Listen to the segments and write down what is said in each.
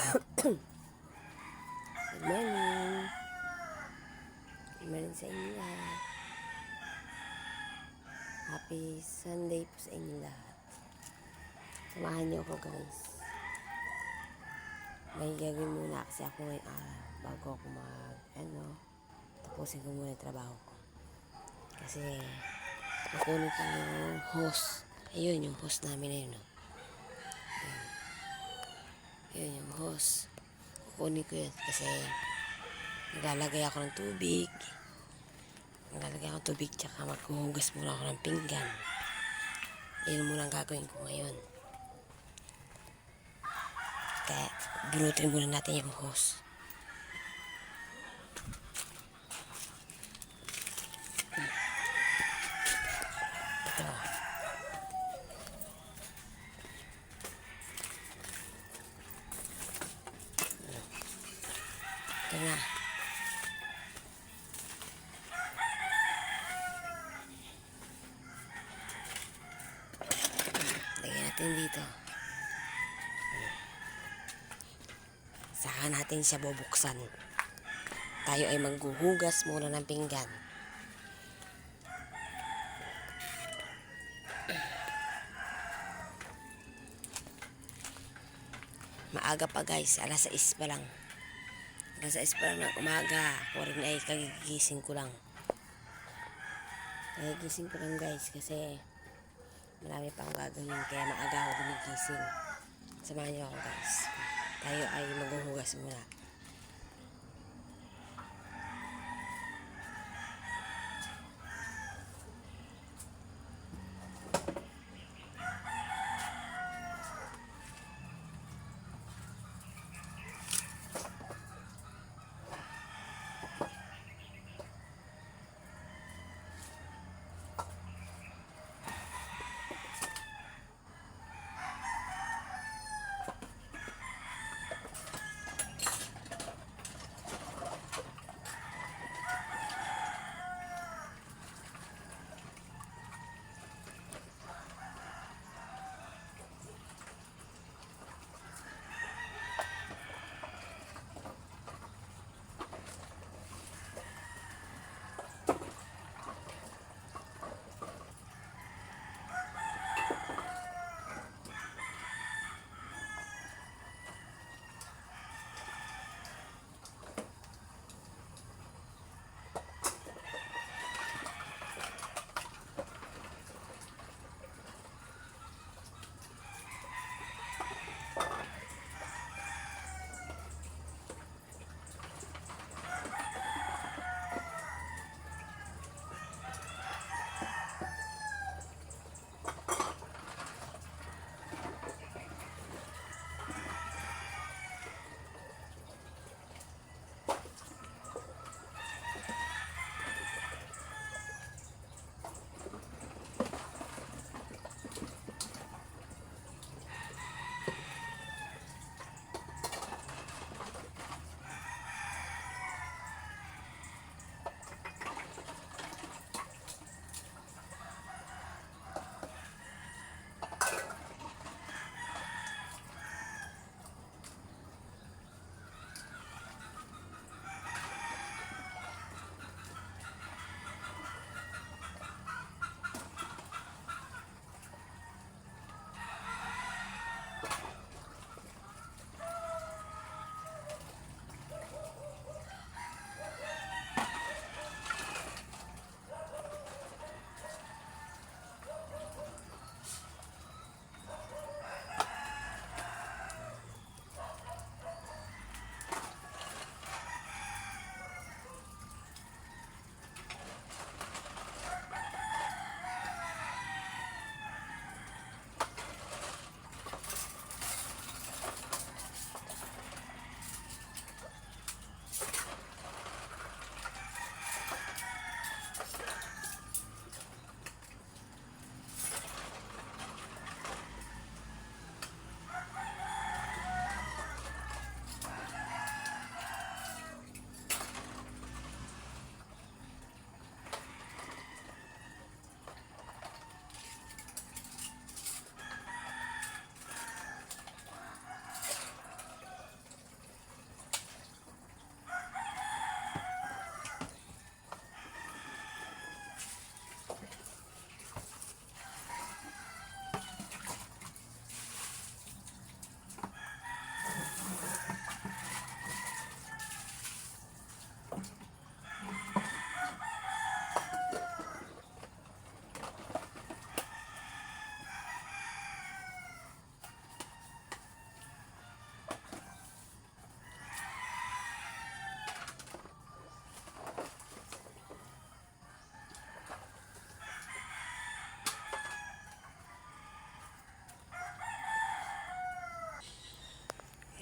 Good morning. Good morning sa inyo lahat. Happy Sunday po sa inyo lahat. Samahan niyo ako guys. May gagawin muna kasi ako ngayong araw bago ako tapusin ko muna yung trabaho ko. Kasi kukunin ko yung hose. Ayun yung hose namin na yun. Ayun yung hose. Kukunin ko yun kasi naglalagay ako ng tubig. Tsaka maghuhugas muna ako ng pinggan. Yun muna ang gagawin ko ngayon. Kaya bunutin muna natin yung hose. Ito. Ito na. Lagyan natin dito. Saka natin siya bubuksan. Tayo ay maghuhugas muna ng pinggan. Maaga pa guys, alas 6 pa lang. Alas 6 pa lang ng umaga. Ako rin ay kagigising ko lang. Kagigising ko lang guys kasi marami pang gagawin kaya maaga ako gumigising. Samahan niyo ako guys. Tayo ay maghuhugas muna.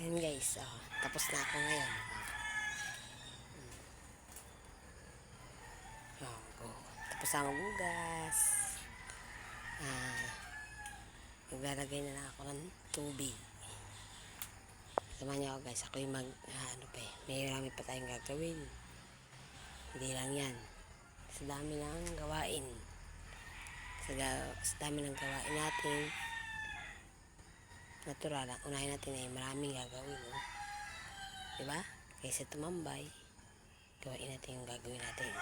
Ayan guys, oh, tapos na ako ngayon. Oh, tapos na magugas. Maglalagay na lang ako ng tubig. Samahan niyo ako guys, ako yung may marami pa tayong gagawin. Hindi lang yan. Sa dami ng gawain. Sa dami ng gawain natin. Natural lang. Unahin natin ay maraming gagawin. Oh. Diba? Kaysa tumambay, gawain natin yung gagawin natin.